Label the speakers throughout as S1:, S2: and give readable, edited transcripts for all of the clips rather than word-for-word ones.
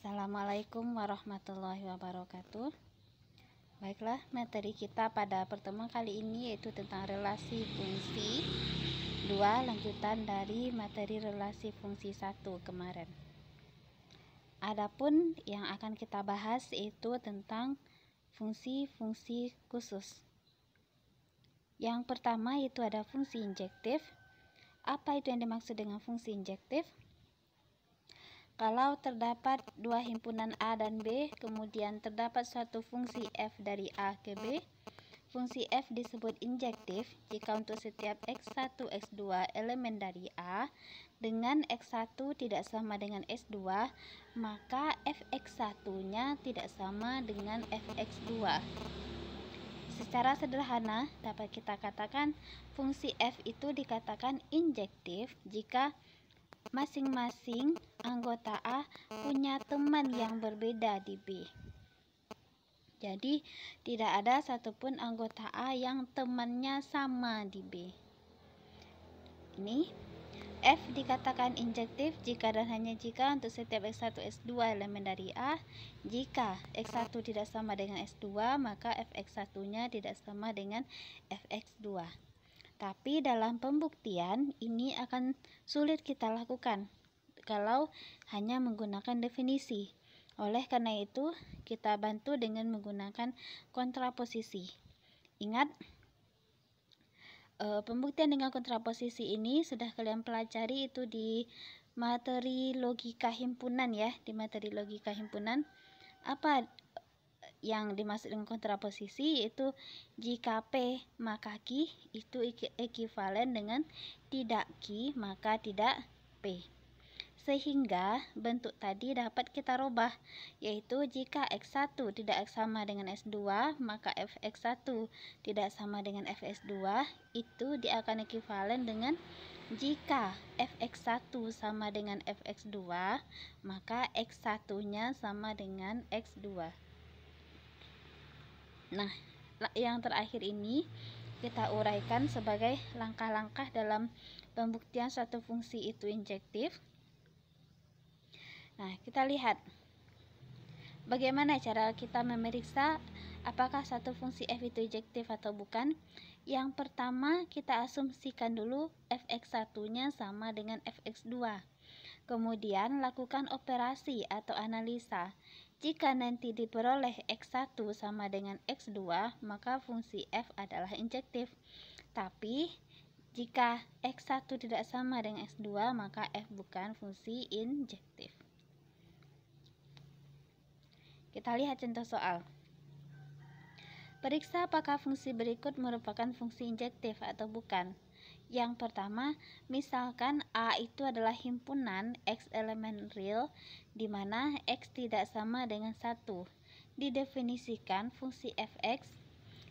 S1: Assalamualaikum warahmatullahi wabarakatuh. Baiklah, materi kita pada pertemuan kali ini yaitu tentang relasi fungsi 2, lanjutan dari materi relasi fungsi 1 kemarin. Adapun yang akan kita bahas yaitu tentang fungsi-fungsi khusus. Yang pertama yaitu ada fungsi injektif. Apa itu yang dimaksud dengan fungsi injektif? Kalau terdapat dua himpunan A dan B, kemudian terdapat suatu fungsi f dari A ke B, fungsi f disebut injektif jika untuk setiap x1, x2 elemen dari A dengan x1 tidak sama dengan x2, maka fx1-nya tidak sama dengan fx2. Secara sederhana dapat kita katakan fungsi f itu dikatakan injektif jika masing-masing anggota A punya teman yang berbeda di B. Jadi, tidak ada satupun anggota A yang temannya sama di B. Ini, F dikatakan injektif jika dan hanya jika untuk setiap X1, X2 elemen dari A, jika X1 tidak sama dengan X2, maka Fx1-nya tidak sama dengan Fx2. Tapi dalam pembuktian ini akan sulit kita lakukan kalau hanya menggunakan definisi. Oleh karena itu, kita bantu dengan menggunakan kontraposisi. Ingat, pembuktian dengan kontraposisi ini sudah kalian pelajari itu di materi logika himpunan ya, di materi logika himpunan. Apa yang dimaksud dengan kontraposisi yaitu jika P maka Q itu ekivalen dengan tidak Q maka tidak P. Sehingga bentuk tadi dapat kita rubah, yaitu jika X1 tidak sama dengan S2 maka Fx1 tidak sama dengan Fs2, itu dia akan ekivalen dengan jika Fx1 sama dengan Fx2 maka X1-nya sama dengan X2. Nah, yang terakhir ini kita uraikan sebagai langkah-langkah dalam pembuktian suatu fungsi itu injektif. Nah, kita lihat bagaimana cara kita memeriksa apakah satu fungsi f itu injektif atau bukan. Yang pertama, kita asumsikan dulu fx1-nya sama dengan fx2. Kemudian lakukan operasi atau analisa. Jika nanti diperoleh X1 sama dengan X2, maka fungsi f adalah injektif. Tapi, jika X1 tidak sama dengan X2, maka f bukan fungsi injektif. Kita lihat contoh soal. Periksa apakah fungsi berikut merupakan fungsi injektif atau bukan. Yang pertama, misalkan A itu adalah himpunan X elemen real di mana X tidak sama dengan 1. Didefinisikan fungsi fx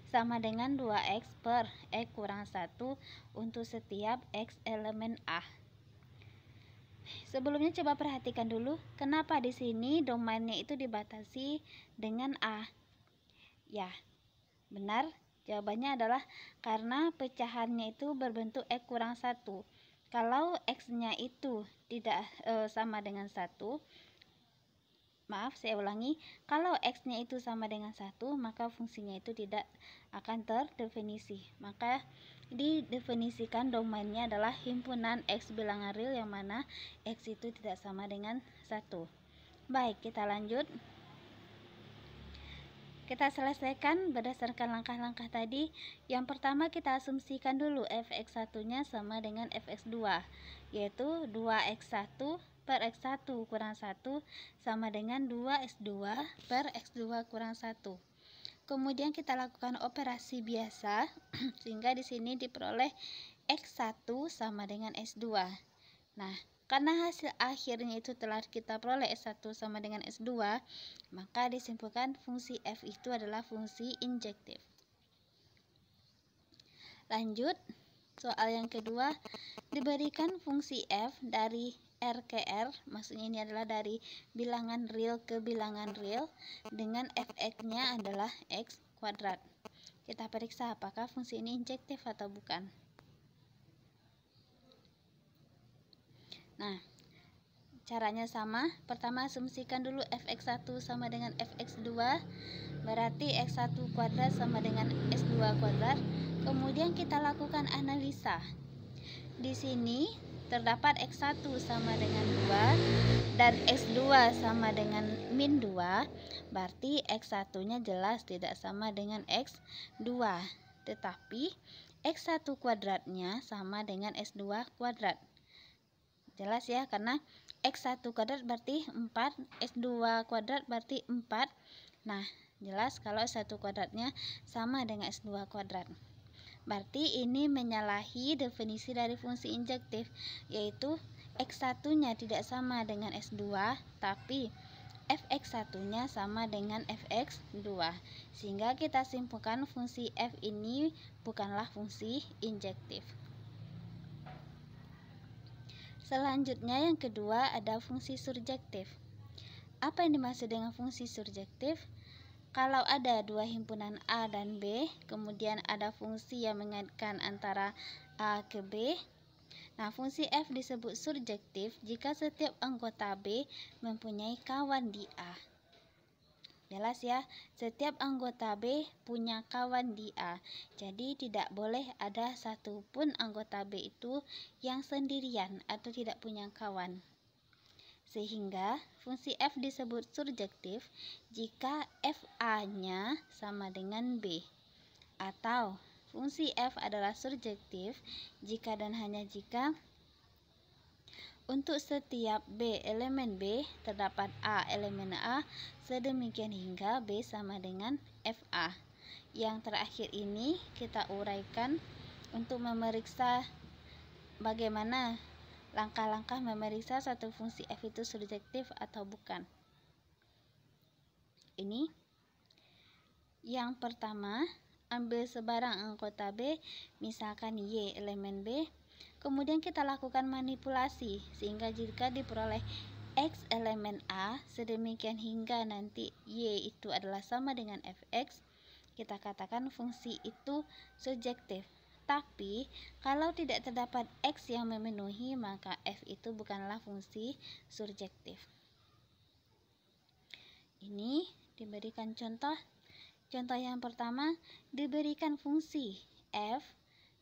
S1: sama dengan 2x per X kurang 1 untuk setiap X elemen A. Sebelumnya coba perhatikan dulu kenapa di sini domainnya itu dibatasi dengan A. Ya, benar. Jawabannya adalah karena pecahannya itu berbentuk X kurang 1. Kalau X-nya itu tidak sama dengan 1, maaf saya ulangi, kalau X-nya itu sama dengan 1, maka fungsinya itu tidak akan terdefinisi. Maka didefinisikan domainnya adalah himpunan X bilangan real yang mana X itu tidak sama dengan 1. Baik, kita lanjut. Kita selesaikan berdasarkan langkah-langkah tadi. Yang pertama kita asumsikan dulu fx1-nya sama dengan fx2, yaitu 2x1 per x1 kurang 1 sama dengan 2x2 per x2 kurang 1. Kemudian kita lakukan operasi biasa sehingga di sini diperoleh x1 sama dengan s2. Nah, karena hasil akhirnya itu telah kita peroleh S1 sama dengan S2, maka disimpulkan fungsi f itu adalah fungsi injektif. Lanjut, soal yang kedua, diberikan fungsi f dari R ke R, maksudnya ini adalah dari bilangan real ke bilangan real, dengan fx-nya adalah x kuadrat. Kita periksa apakah fungsi ini injektif atau bukan. Nah, Caranya sama. Pertama, asumsikan dulu fx1 sama dengan fx2. Berarti x1 kuadrat sama dengan x2 kuadrat. Kemudian kita lakukan analisa. Di sini terdapat x1 sama dengan 2 dan x2 sama dengan min 2. Berarti x1-nya jelas tidak sama dengan x2. Tetapi x1 kuadratnya sama dengan x2 kuadrat. Jelas ya, karena x1 kuadrat berarti 4, x2 kuadrat berarti 4. Nah, jelas kalau x1 kuadratnya sama dengan x2 kuadrat. Berarti ini menyalahi definisi dari fungsi injektif, yaitu x1-nya tidak sama dengan x2, tapi fx1-nya sama dengan fx2. Sehingga kita simpulkan fungsi f ini bukanlah fungsi injektif. Selanjutnya yang kedua ada fungsi surjektif. Apa yang dimaksud dengan fungsi surjektif? Kalau ada dua himpunan A dan B, kemudian ada fungsi yang mengaitkan antara A ke B. Nah, fungsi F disebut surjektif jika setiap anggota B mempunyai kawan di A. Jelas ya, setiap anggota B punya kawan di A. Jadi tidak boleh ada satupun anggota B itu yang sendirian atau tidak punya kawan. Sehingga fungsi F disebut surjektif jika FA-nya sama dengan B. Atau fungsi F adalah surjektif jika dan hanya jika untuk setiap B elemen B terdapat A elemen A, sedemikian hingga B sama dengan FA. Yang terakhir ini kita uraikan untuk memeriksa bagaimana langkah-langkah memeriksa satu fungsi F itu surjektif atau bukan. Ini yang pertama, ambil sebarang anggota B, misalkan Y elemen B. Kemudian kita lakukan manipulasi sehingga jika diperoleh X elemen A sedemikian hingga nanti Y itu adalah sama dengan Fx, kita katakan fungsi itu surjektif. Tapi kalau tidak terdapat X yang memenuhi, maka F itu bukanlah fungsi surjektif. Ini diberikan contoh. Contoh yang pertama, diberikan fungsi F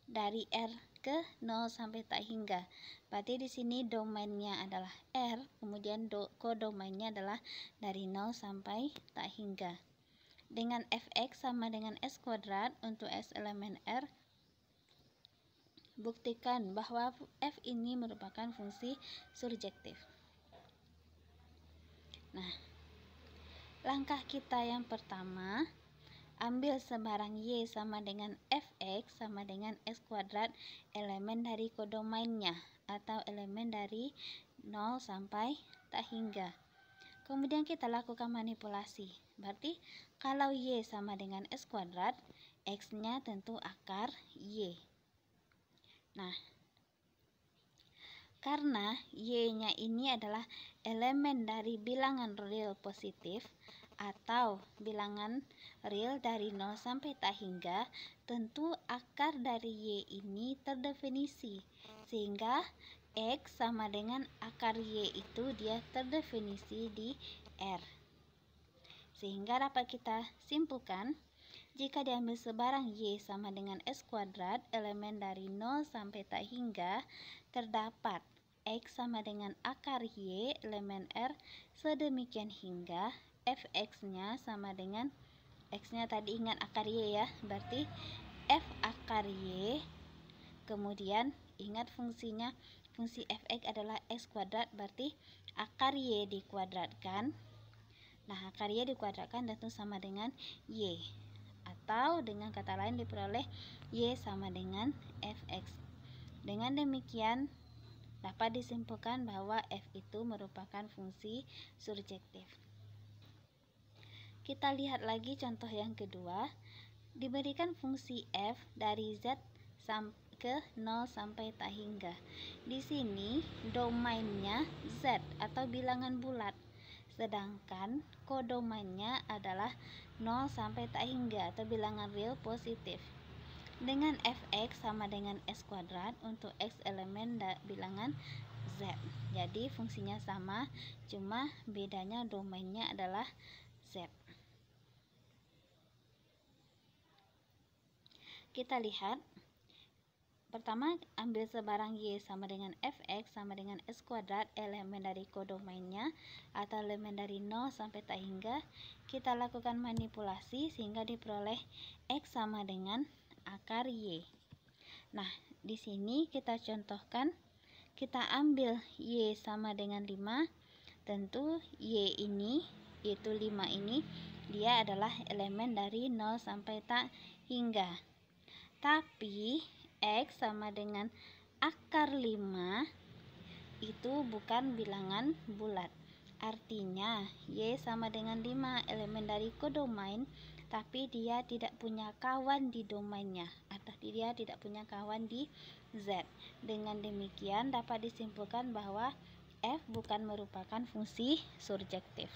S1: dari R ke 0 sampai tak hingga. Berarti di sini domainnya adalah R, kemudian kodomainnya adalah dari 0 sampai tak hingga. Dengan fx sama dengan s kuadrat untuk s elemen R, buktikan bahwa f ini merupakan fungsi surjektif. Nah, langkah kita yang pertama, ambil sebarang Y sama dengan Fx sama dengan S kuadrat elemen dari kodomainnya atau elemen dari 0 sampai tak hingga. Kemudian kita lakukan manipulasi. Berarti kalau Y sama dengan S kuadrat, X-nya tentu akar Y. Nah, karena Y-nya ini adalah elemen dari bilangan real positif, atau bilangan real dari 0 sampai tak hingga, tentu akar dari Y ini terdefinisi, sehingga X sama dengan akar Y itu dia terdefinisi di R. Sehingga dapat kita simpulkan, jika diambil sebarang Y sama dengan S kuadrat elemen dari 0 sampai tak hingga, terdapat X sama dengan akar Y elemen R sedemikian hingga Fx-nya sama dengan X-nya tadi ingat akar Y ya, berarti F akar Y, kemudian ingat fungsinya, fungsi Fx adalah X kuadrat, berarti akar Y dikuadratkan. Nah, akar Y dikuadratkan tentu sama dengan Y, atau dengan kata lain diperoleh Y sama dengan Fx. Dengan demikian dapat disimpulkan bahwa F itu merupakan fungsi surjektif. Kita lihat lagi contoh yang kedua. Diberikan fungsi F dari Z ke 0 sampai tak hingga. Di sini domainnya Z atau bilangan bulat, sedangkan kodomainnya adalah 0 sampai tak hingga atau bilangan real positif. Dengan Fx sama dengan S kuadrat untuk X elemen bilangan Z. Jadi fungsinya sama, cuma bedanya domainnya adalah Z. Kita lihat. Pertama, ambil sebarang Y sama dengan Fx sama dengan S kuadrat, elemen dari kodomainnya atau elemen dari 0 sampai tak hingga. Kita lakukan manipulasi sehingga diperoleh X sama dengan akar Y. Nah, di sini kita contohkan, kita ambil Y sama dengan 5. Tentu Y ini, yaitu 5 ini, dia adalah elemen dari 0 sampai tak hingga. Tapi X sama dengan akar 5 itu bukan bilangan bulat. Artinya Y sama dengan 5 elemen dari kodomain, tapi dia tidak punya kawan di domainnya, atau dia tidak punya kawan di Z. Dengan demikian dapat disimpulkan bahwa F bukan merupakan fungsi surjektif.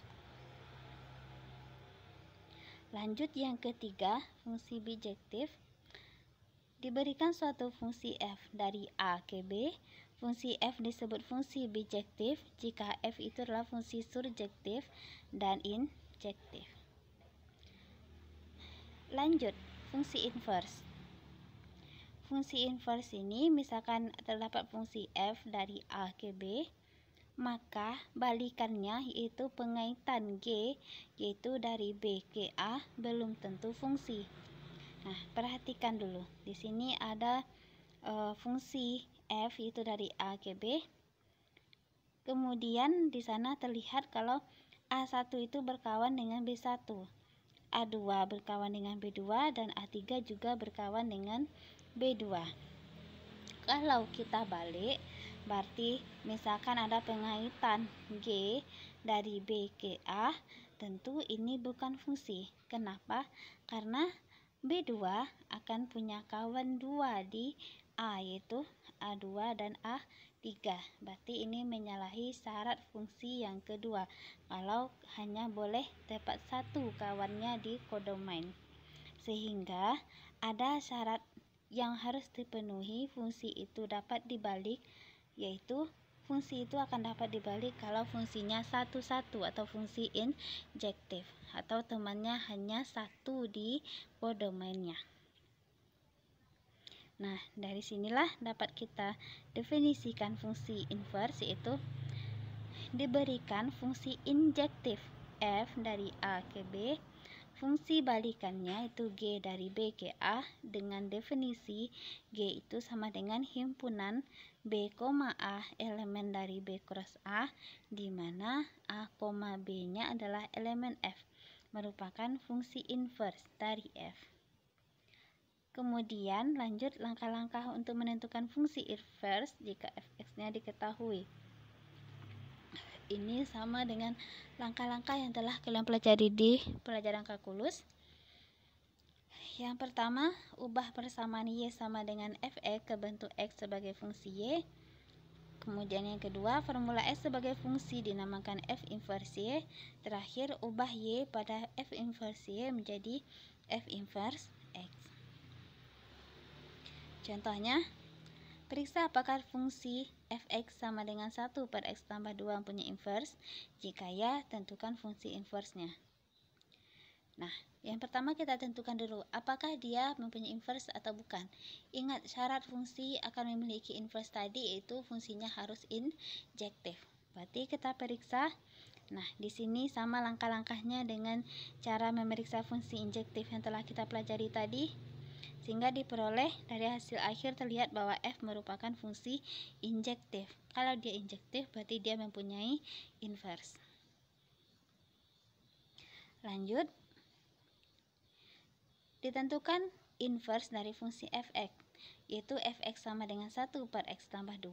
S1: Lanjut yang ketiga, fungsi bijektif. Diberikan suatu fungsi f dari A ke B, fungsi f disebut fungsi bijektif jika f itu adalah fungsi surjektif dan injektif. Lanjut, fungsi inverse. Fungsi inverse ini misalkan terdapat fungsi f dari A ke B, maka balikannya yaitu pengaitan G, yaitu dari B ke A, belum tentu fungsi. Nah, perhatikan dulu. Di sini ada fungsi f itu dari A ke B. Kemudian di sana terlihat kalau A1 itu berkawan dengan B1. A2 berkawan dengan B2 dan A3 juga berkawan dengan B2. Kalau kita balik, berarti misalkan ada pengaitan G dari B ke A, tentu ini bukan fungsi. Kenapa? Karena B2 akan punya kawan 2 di A, yaitu A2 dan A3. Berarti ini menyalahi syarat fungsi yang kedua, kalau hanya boleh dapat satu kawannya di kodomain. Sehingga ada syarat yang harus dipenuhi fungsi itu dapat dibalik, yaitu fungsi itu akan dapat dibalik kalau fungsinya satu-satu atau fungsi injektif, atau temannya hanya satu di kodomainnya. Nah, dari sinilah dapat kita definisikan fungsi inverse, yaitu diberikan fungsi injektif f dari A ke B, fungsi balikannya itu G dari B ke A, dengan definisi G itu sama dengan himpunan B, A elemen dari B cross A, di mana A, B nya adalah elemen F, merupakan fungsi inverse dari F. Kemudian lanjut langkah-langkah untuk menentukan fungsi inverse jika fx nya diketahui. Ini sama dengan langkah-langkah yang telah kalian pelajari di pelajaran kalkulus. Yang pertama, ubah persamaan Y sama dengan Fx ke bentuk X sebagai fungsi Y. Kemudian yang kedua, formula X sebagai fungsi dinamakan F inverse Y. Terakhir, ubah Y pada F inverse Y menjadi F inverse X. Contohnya, periksa apakah fungsi fx sama dengan 1 per x tambah 2 mempunyai inverse. Jika ya, tentukan fungsi inverse-nya. Nah, yang pertama kita tentukan dulu apakah dia mempunyai inverse atau bukan. Ingat, syarat fungsi akan memiliki inverse tadi yaitu fungsinya harus injektif. Berarti kita periksa. Nah, di sini sama langkah-langkahnya dengan cara memeriksa fungsi injektif yang telah kita pelajari tadi, sehingga diperoleh dari hasil akhir terlihat bahwa f merupakan fungsi injektif. Kalau dia injektif berarti dia mempunyai inverse. Lanjut, ditentukan inverse dari fungsi fx, yaitu fx sama dengan 1 per x tambah 2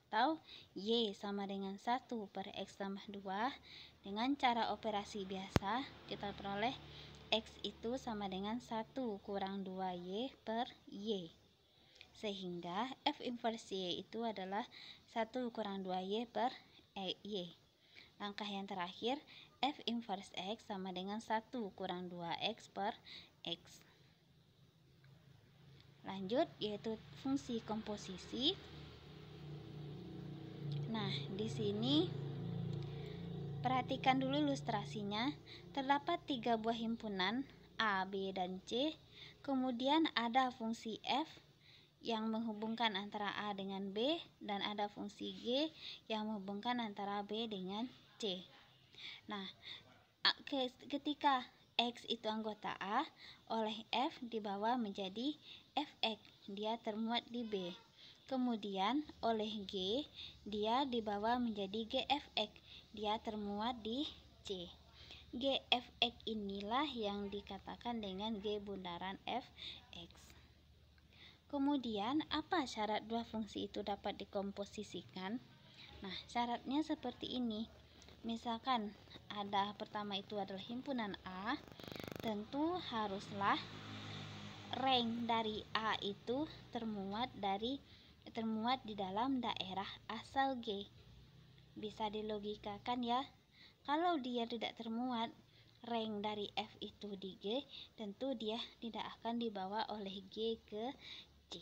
S1: atau y sama dengan 1 per x tambah 2. Dengan cara operasi biasa kita peroleh X itu sama dengan 1 kurang 2Y per Y. Sehingga F inverse Y itu adalah 1 kurang 2Y per Y. Langkah yang terakhir, F inverse X sama dengan 1 kurang 2X per X. Lanjut, yaitu fungsi komposisi. Nah, di sini perhatikan dulu ilustrasinya. Terdapat 3 buah himpunan A, B, dan C. Kemudian ada fungsi f yang menghubungkan antara A dengan B, dan ada fungsi G yang menghubungkan antara B dengan C. Nah, ketika X itu anggota A, oleh F dibawa menjadi Fx, dia termuat di B. Kemudian oleh G, dia dibawa menjadi Gfx, dia termuat di C. Gfx inilah yang dikatakan dengan G bundaran Fx. Kemudian, apa syarat dua fungsi itu dapat dikomposisikan? Nah, syaratnya seperti ini. Misalkan pertama itu adalah himpunan A, tentu haruslah rank dari A itu termuat di dalam daerah asal G. Bisa dilogikakan ya. Kalau dia tidak termuat rank dari F itu di G, tentu dia tidak akan dibawa oleh G ke C.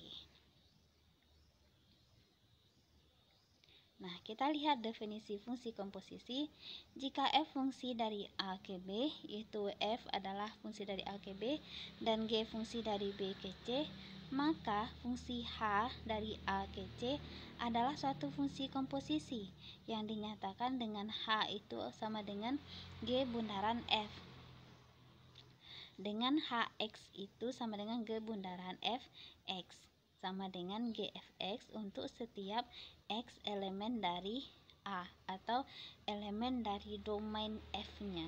S1: Nah, kita lihat definisi fungsi komposisi. Jika F fungsi dari A ke B, yaitu F adalah fungsi dari A ke B dan G fungsi dari B ke C, maka fungsi H dari A ke C adalah suatu fungsi komposisi yang dinyatakan dengan H itu sama dengan G bundaran F. Dengan Hx itu sama dengan G bundaran Fx, sama dengan Gfx untuk setiap X elemen dari A atau elemen dari domain F-nya.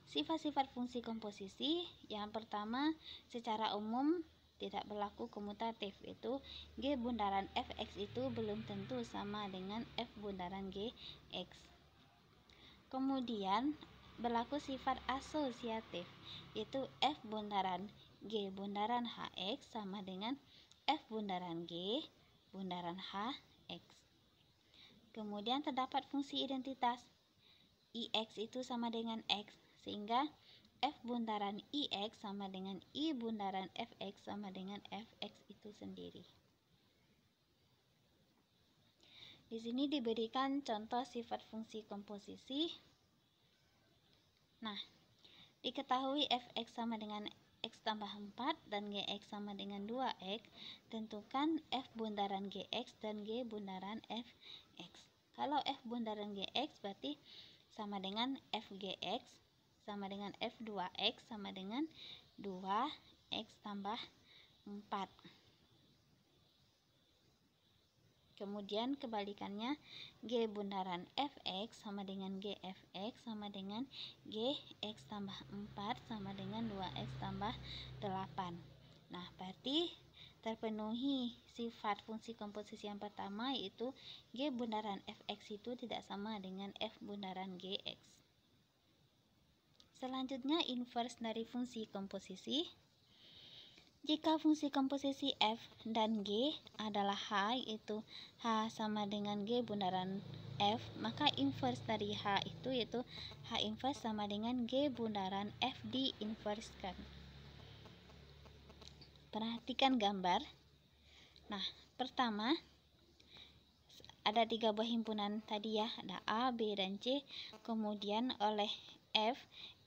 S1: Sifat-sifat fungsi komposisi, yang pertama secara umum tidak berlaku komutatif, itu G bundaran Fx itu belum tentu sama dengan F bundaran Gx. Kemudian berlaku sifat asosiatif, yaitu F bundaran G bundaran Hx sama dengan F bundaran G bundaran Hx. Kemudian terdapat fungsi identitas, Ix itu sama dengan X, sehingga F bundaran Ix sama dengan I bundaran Fx sama dengan Fx itu sendiri. Di sini diberikan contoh sifat fungsi komposisi. Nah, diketahui Fx sama dengan X tambah 4 dan Gx sama dengan 2X, tentukan F bundaran Gx dan G bundaran Fx. Kalau F bundaran Gx berarti sama dengan Fgx sama dengan F2X sama dengan 2X tambah 4. Kemudian kebalikannya, G bundaran Fx sama dengan Gfx sama dengan Gx tambah 4 sama dengan 2x tambah 8. Nah, berarti terpenuhi sifat fungsi komposisi yang pertama, yaitu G bundaran Fx itu tidak sama dengan F bundaran Gx. Selanjutnya, inverse dari fungsi komposisi. Jika fungsi komposisi F dan G adalah H, yaitu H sama dengan G bundaran F, maka inverse dari H itu yaitu H inverse sama dengan G bundaran F diinverskan. Perhatikan gambar. Nah, pertama ada 3 buah himpunan tadi ya, ada A, B, dan C. Kemudian oleh F,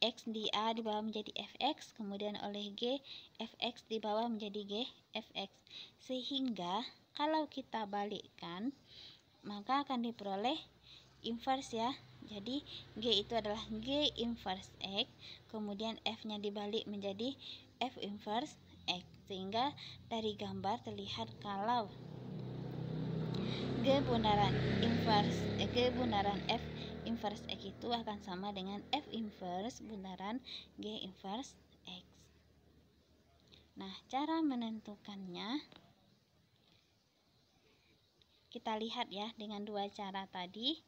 S1: X di A dibawa menjadi Fx, kemudian oleh G, Fx dibawa menjadi G, Fx. Sehingga kalau kita balikkan, maka akan diperoleh inverse ya. Jadi G itu adalah G inverse X, kemudian F-nya dibalik menjadi F inverse X. Sehingga dari gambar terlihat kalau G bundaran F inverse X itu akan sama dengan F inverse bundaran G inverse X. Nah, cara menentukannya kita lihat ya dengan dua cara tadi.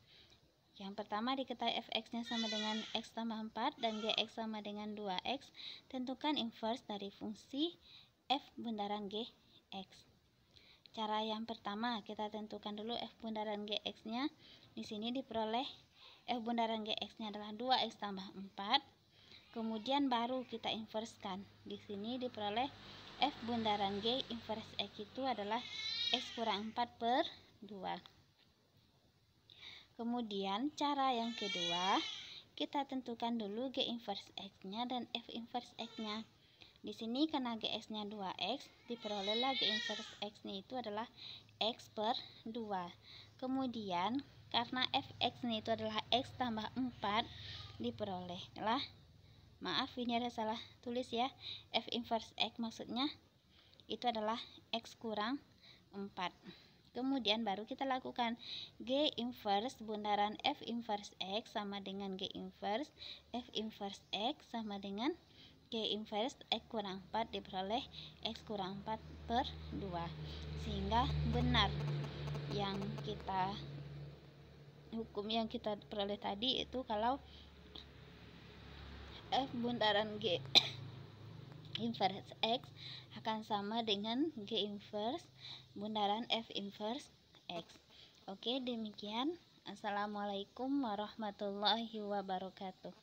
S1: Yang pertama, diketahui Fx-nya sama dengan X tambah 4 dan Gx sama dengan 2X. Tentukan inverse dari fungsi F bundaran Gx. Cara yang pertama, kita tentukan dulu F bundaran Gx-nya. Di sini diperoleh F bundaran Gx-nya adalah 2X tambah 4. Kemudian baru kita inverskan. Di sini diperoleh F bundaran G inverse X itu adalah X kurang 4 per 2. Kemudian cara yang kedua, kita tentukan dulu G inverse X-nya dan F inverse X-nya. Di sini karena GX-nya 2X, diperolehlah G inverse X-nya itu adalah X per 2. Kemudian karena Fx-nya itu adalah X tambah 4, diperolehlah, maaf ini ada salah tulis ya, F inverse X maksudnya itu adalah X kurang 4. Kemudian baru kita lakukan G inverse bundaran F inverse X sama dengan G inverse F inverse X sama dengan G inverse X kurang 4, diperoleh X kurang 4 per 2. Sehingga benar yang kita hukum yang kita peroleh tadi itu kalau F bundaran G inverse X akan sama dengan G inverse bundaran F inverse X. Oke, demikian. Assalamualaikum warahmatullahi wabarakatuh.